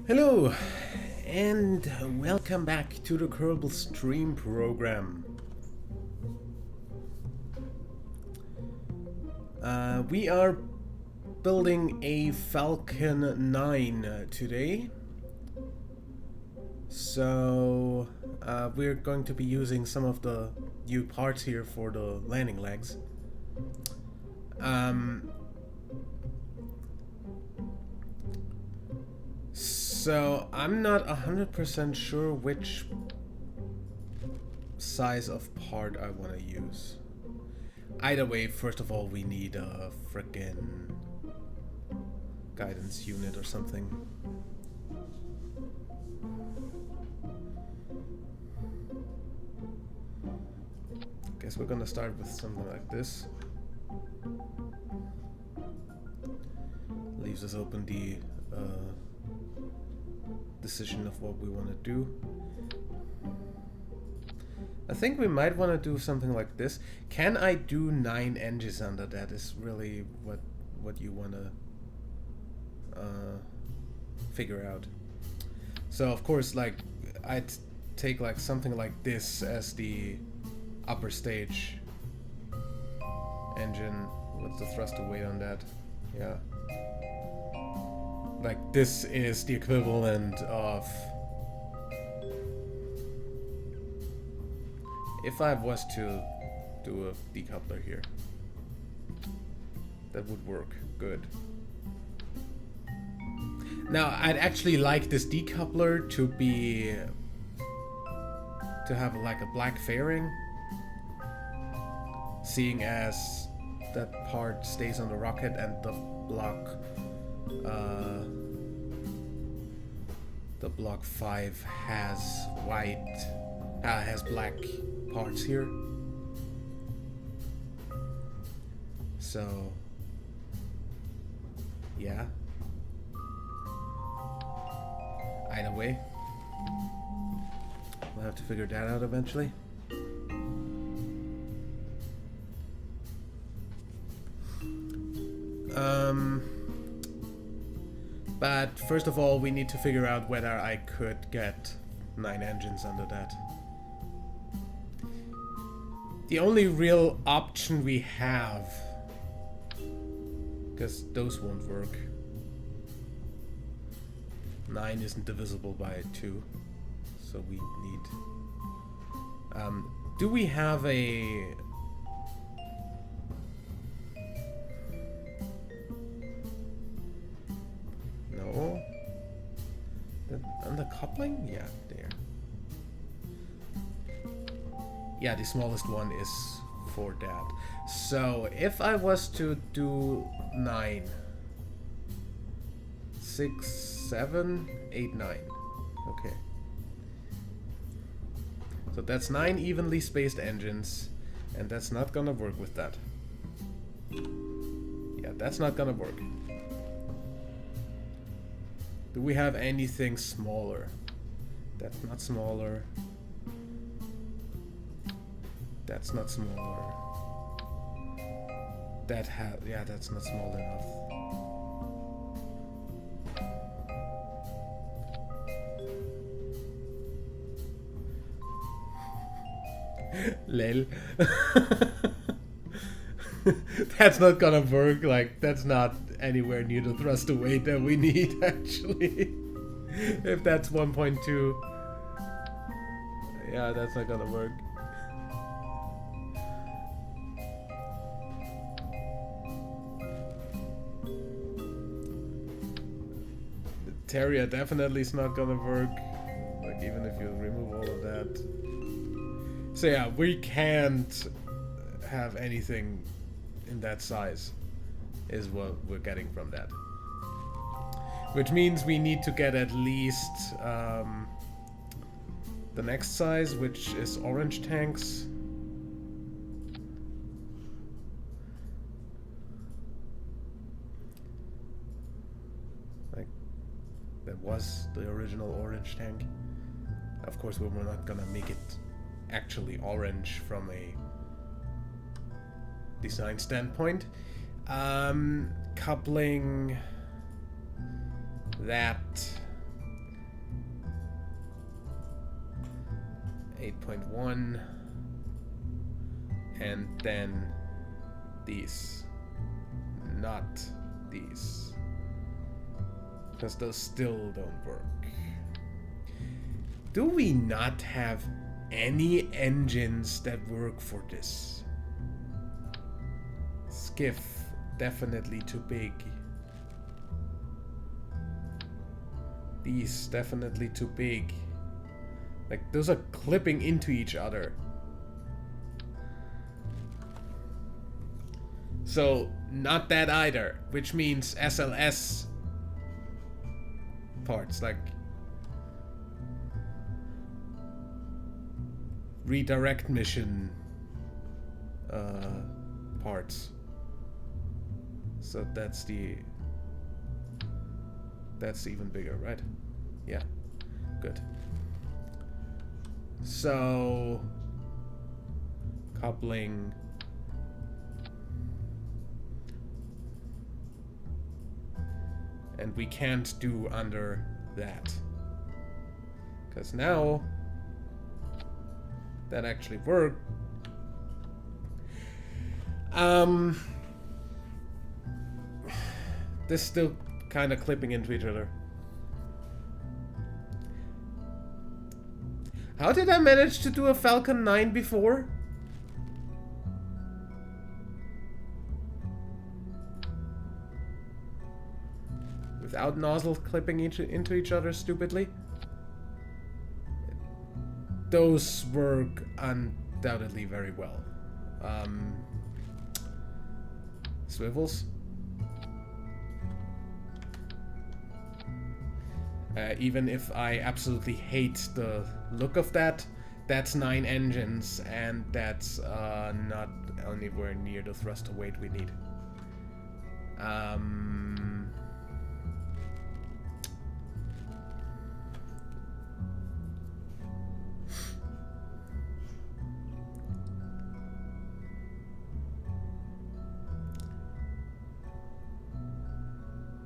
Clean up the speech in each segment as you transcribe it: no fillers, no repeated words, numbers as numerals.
Hello, and welcome back to the Kerbal stream program. We are building a Falcon 9 today. So we're going to be using some of the new parts here for the landing legs. So I'm not 100% sure which size of part I want to use. Either way, first of all, we need a frickin' guidance unit or something. Guess we're gonna start with something like this. Leaves us open the decision of what we want to do. I think we might want to do something like this. Can I do 9 engines under that is really what you want to figure out. So of course, like, I'd take like something like this as the upper stage engine. What's the thrust to weight on that? Yeah. Like, this is the equivalent of... If I was to do a decoupler here, that would work good. Now, I'd actually like this decoupler to be... to have like a black fairing, seeing as that part stays on the rocket and the block 5 has has black parts here. So yeah. Either way, we'll have to figure that out eventually. But first of all, we need to figure out whether I could get 9 engines under that. The only real option we have, because those won't work. 9 isn't divisible by 2, so we need... do we have a... No. And the coupling? Yeah, there. Yeah, the smallest one is for that. So if I was to do 9, 6, 7, 8, 9. Okay. So that's 9 evenly spaced engines, and that's not gonna work with that. Yeah, that's not gonna work. Do we have anything smaller? That's not smaller. That's not smaller. Yeah, that's not small enough. Lel. That's not gonna work. Like, that's not anywhere near the thrust to weight that we need, actually. If that's 1.2. Yeah, that's not gonna work. The Terrier definitely is not gonna work. Like, even if you remove all of that. So yeah, we can't have anything in that size, is what we're getting from that. Which means we need to get at least the next size, which is orange tanks. Like, that was the original orange tank. Of course, we're not gonna make it actually orange from a design standpoint. Coupling that 8.1, and then these, not these, because those still don't work. Do we not have any engines that work for this? Skiff, definitely too big. These, definitely too big. Like, those are clipping into each other. So, not that either, which means SLS parts, like redirect mission parts. So that's even bigger, right? Yeah, good. So coupling, and we can't do under that, because now that actually worked. This still kind of clipping into each other. How did I manage to do a Falcon 9 before? Without nozzles clipping into each other stupidly? Those work undoubtedly very well. Swivels. Even if I absolutely hate the look of that, that's 9 engines, and that's not anywhere near the thruster weight we need.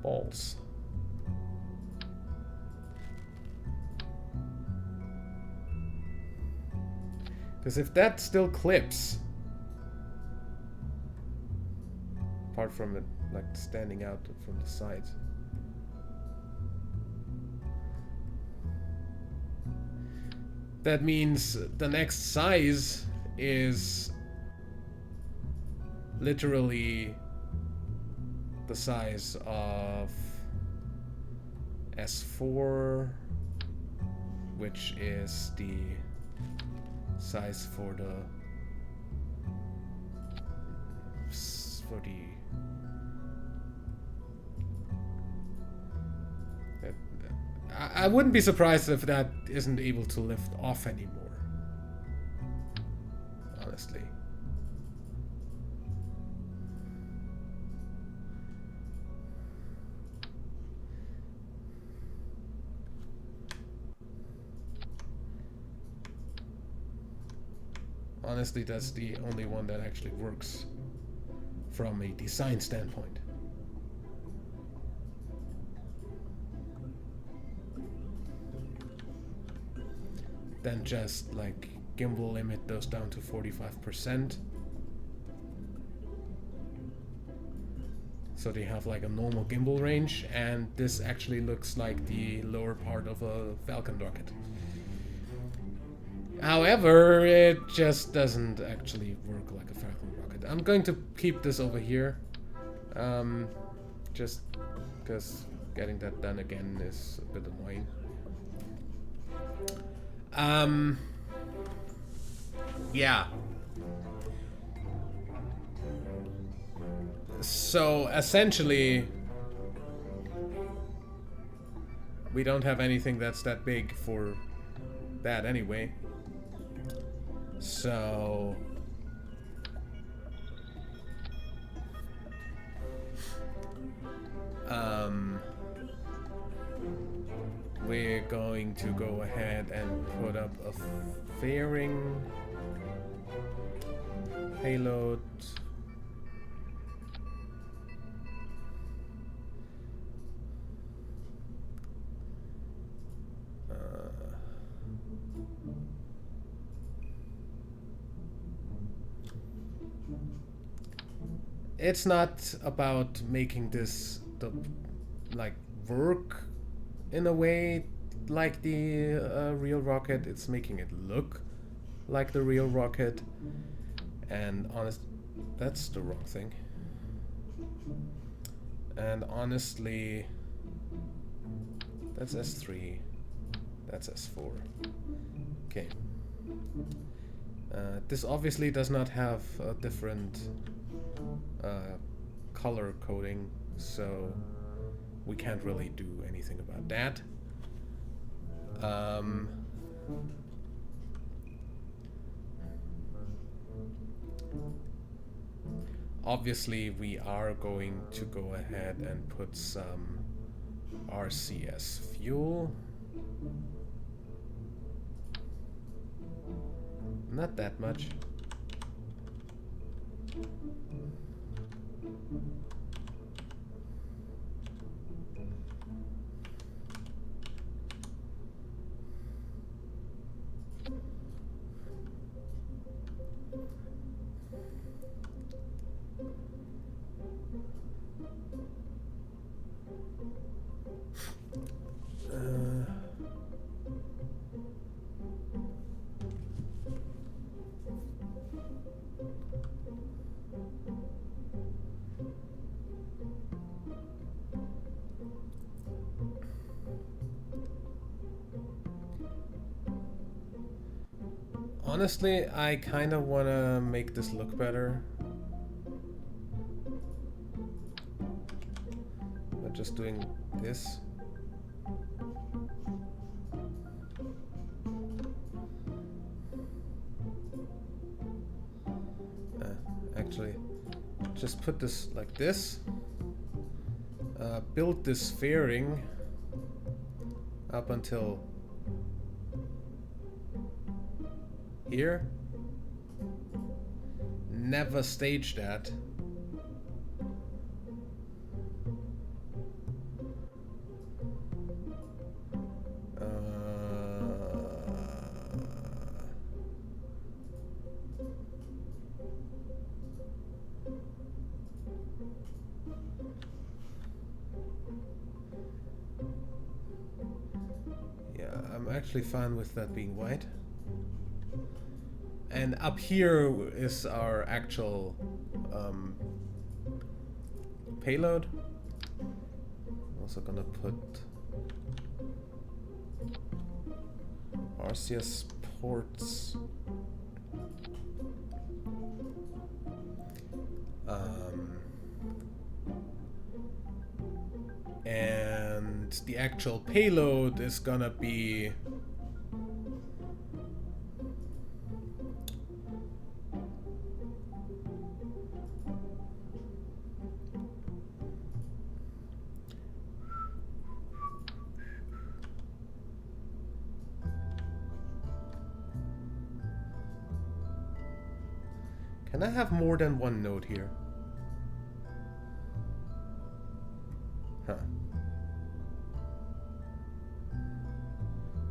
Balls. Because if that still clips, apart from it like standing out from the side, that means the next size is literally the size of S4, which is the size for the I wouldn't be surprised if that isn't able to lift off anymore, honestly. Honestly, that's the only one that actually works from a design standpoint. Then just like gimbal limit those down to 45%. So they have like a normal gimbal range, and this actually looks like the lower part of a Falcon rocket. However, it just doesn't actually work like a Falcon rocket. I'm going to keep this over here, just because getting that done again is a bit annoying. Yeah. So essentially, we don't have anything that's that big for that anyway. So we're going to go ahead and put up a fairing payload. it's not about making this like work in a way like the real rocket. It's making it look like the real rocket. And that's the wrong thing. And honestly, that's S3. That's S4. Okay. This obviously does not have a different color coding, so we can't really do anything about that. Obviously, we are going to go ahead and put some RCS fuel. Not that much. Honestly, I kind of want to make this look better. By just doing this. Actually, just put this like this. Build this fairing up until here. Never stage that. Yeah, I'm actually fine with that being white. And up here is our actual payload. Also gonna put RCS ports. And the actual payload is gonna be Can I have more than one node here? Huh.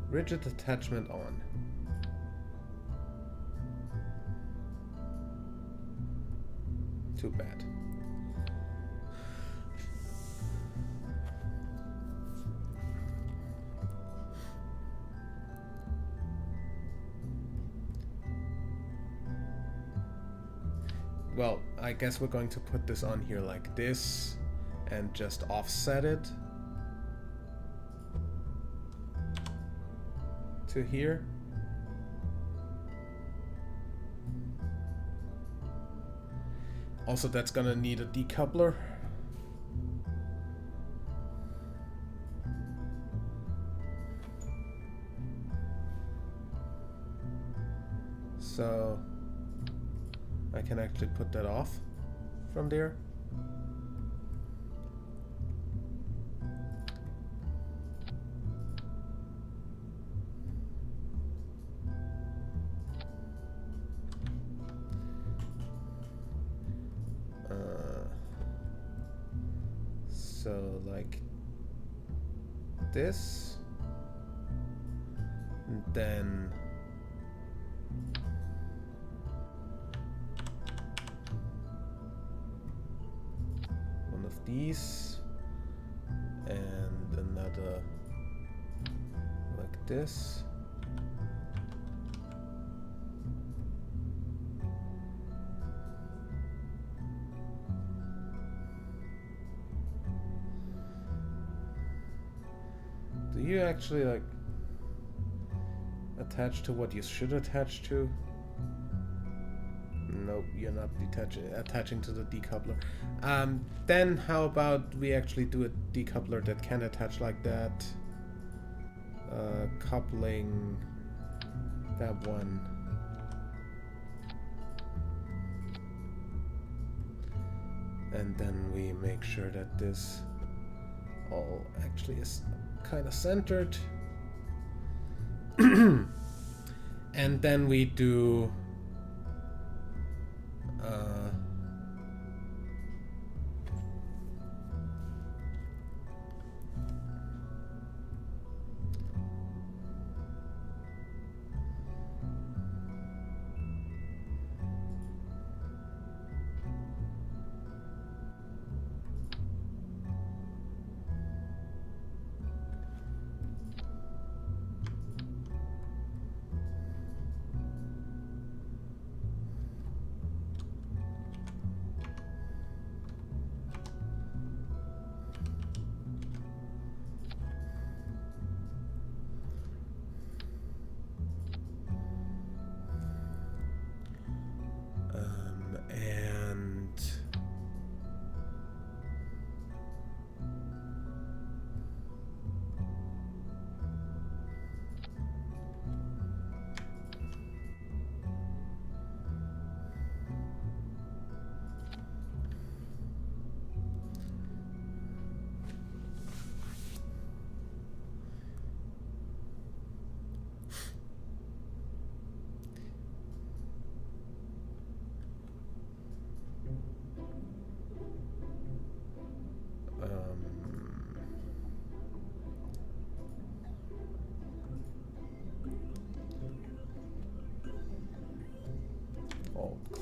Rigid attachment on. Too bad. Well, I guess we're going to put this on here like this and just offset it to here. Also, that's gonna need a decoupler. So I can actually put that off from there. So like this, and then these and another like this. Do you actually like attach to what you should attach to? Nope, you're not attaching to the decoupler. Then how about we actually do a decoupler that can attach like that? Coupling that one. And then we make sure that this all actually is kind of centered. And then we do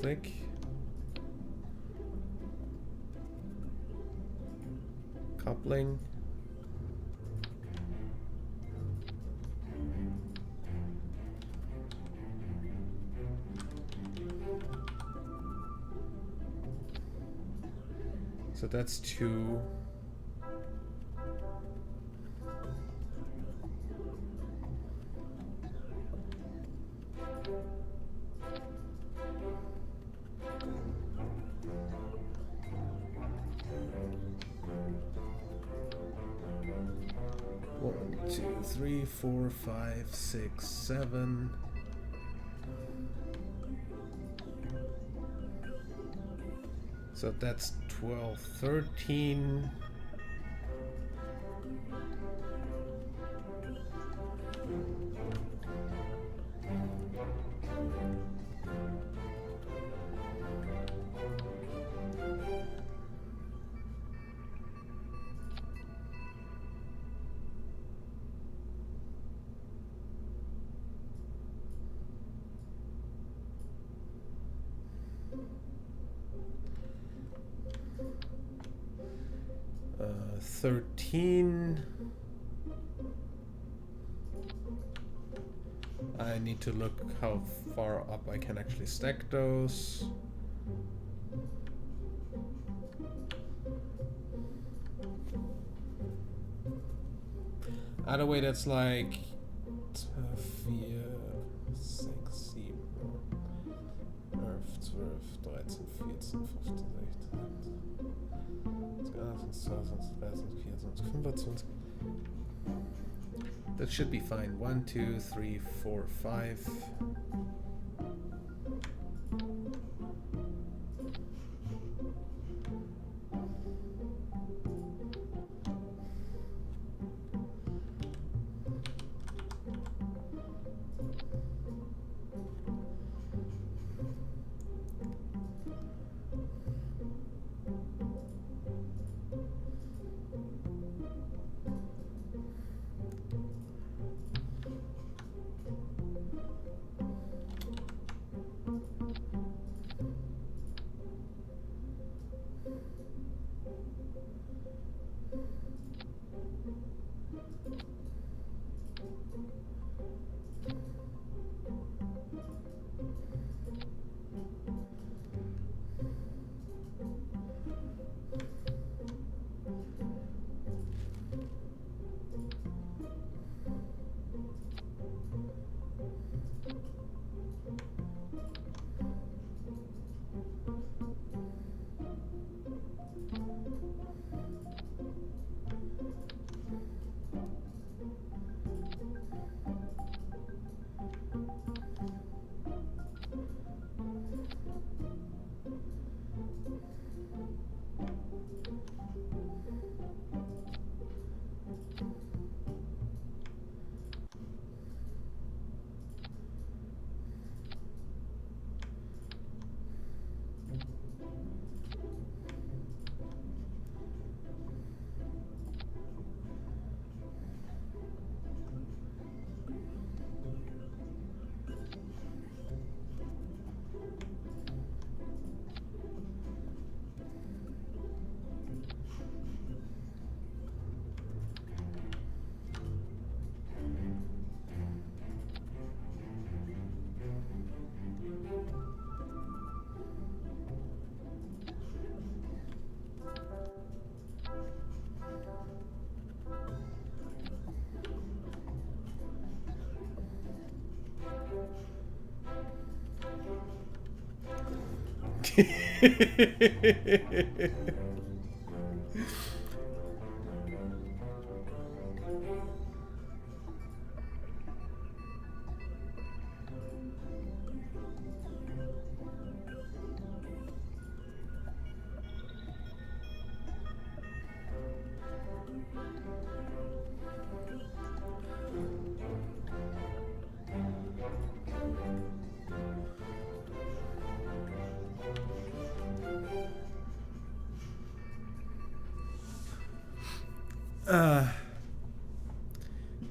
click. Coupling. So that's 2. One, 2, 3, 4, 5, 6, 7. So that's 12, 13. Uh, 13. I need to look how far up I can actually stack those. Either way, that's like 4, 6, 7, 11, 12, 13, 14, 15, 16, 25. That should be fine. 1, 2, 3, 4, 5.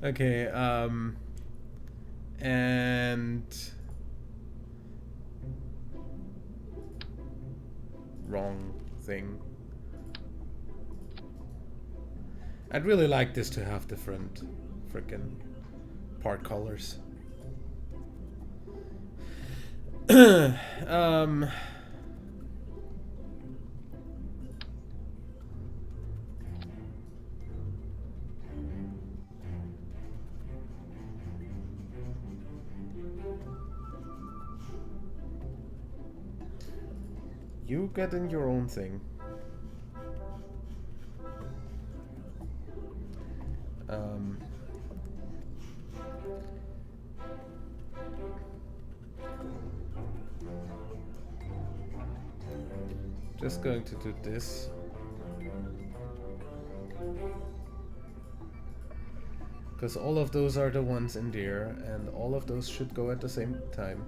Okay, and wrong thing. I'd really like this to have different frickin' part colors. You get in your own thing. Just going to do this. Because all of those are the ones in there, and all of those should go at the same time.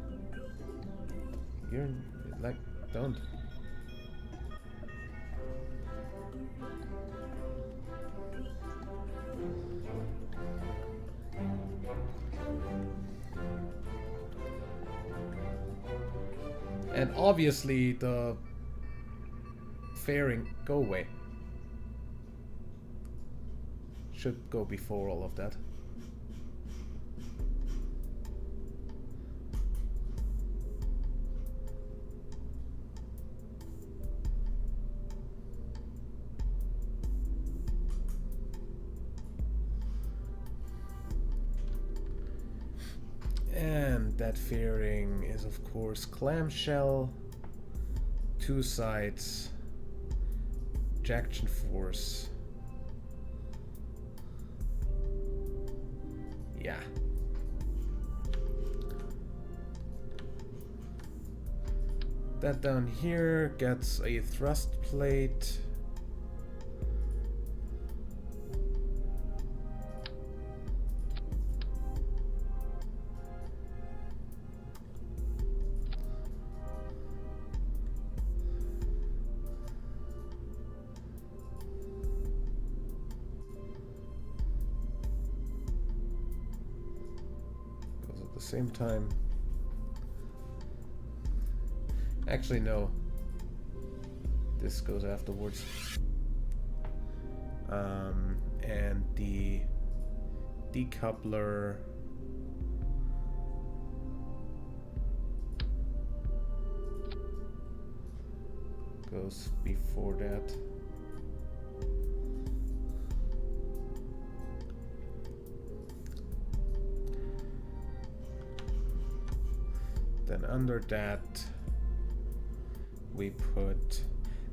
You're like, don't. And obviously the fairing, go away. Should go before all of that. And that fairing is of course clamshell, two sides, ejection force. Yeah. That down here gets a thrust plate. Same time. Actually, no. This goes afterwards. And the decoupler goes before that. Then under that we put,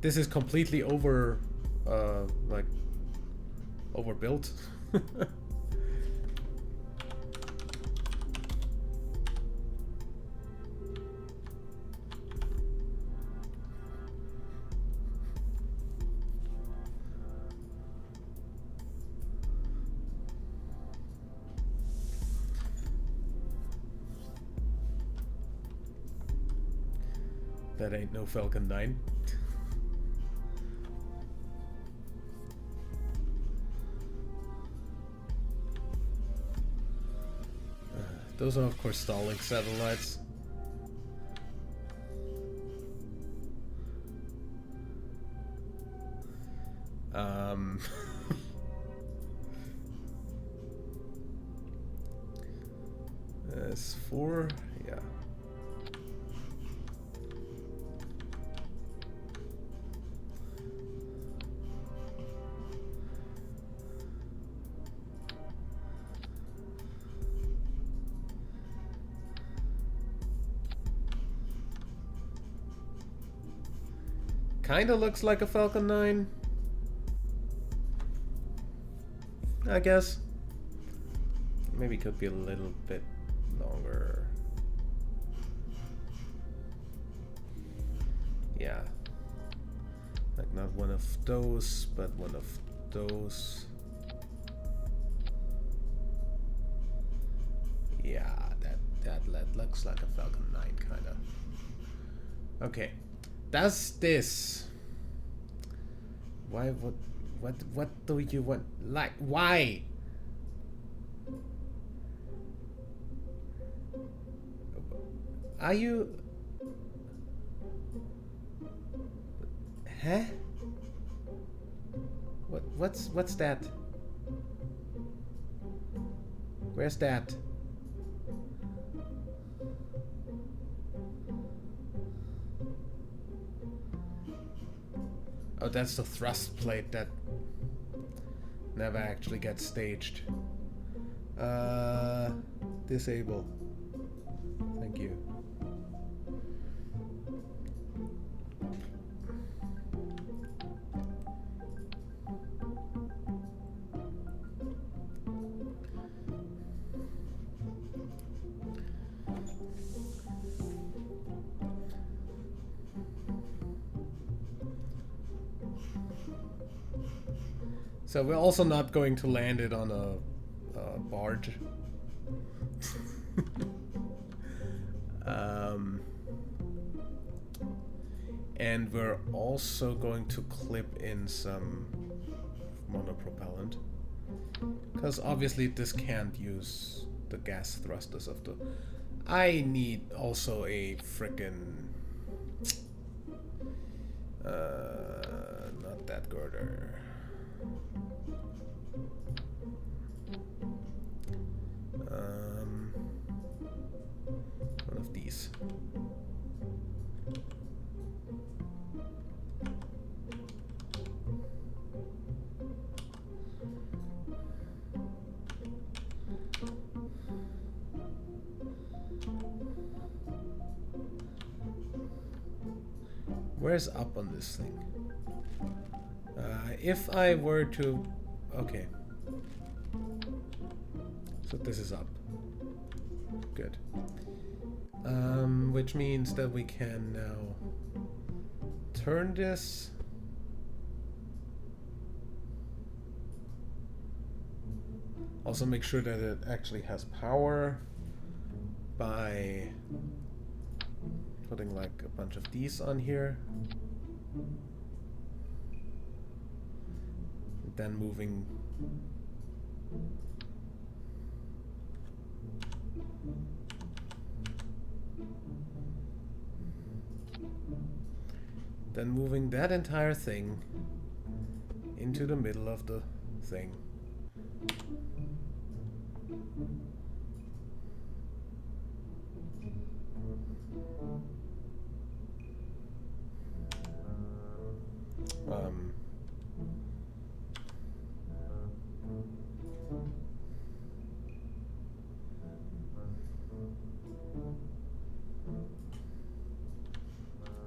this is completely like overbuilt. That ain't no Falcon 9. Those are of course stalling satellites. S4, yeah. kinda looks like a Falcon 9. I guess. Maybe could be a little bit longer. Yeah. Like not one of those, but one of those. Yeah, that looks like a Falcon 9 kinda. Okay. Does this... Why, what do you want? Like, why? Are you... Huh? What's that? Where's that? Oh, that's the thrust plate that never actually gets staged. Disable. Thank you. So we're also not going to land it on a barge. And we're also going to clip in some monopropellant. Because obviously this can't use the gas thrusters of the... I need also a frickin'... not that girder. One of these. Where's up on this thing? If I were to... Okay. So this is up. Good. Which means that we can now turn this. Also make sure that it actually has power by putting like a bunch of these on here. Then moving that entire thing into the middle of the thing.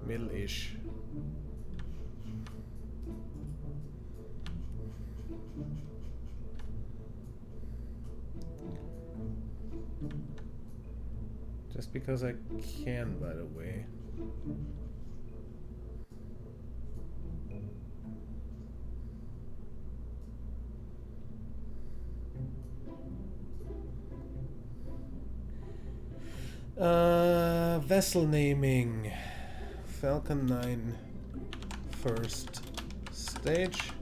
Middle-ish. Just because I can, by the way. Vessel naming. Falcon 9 first stage.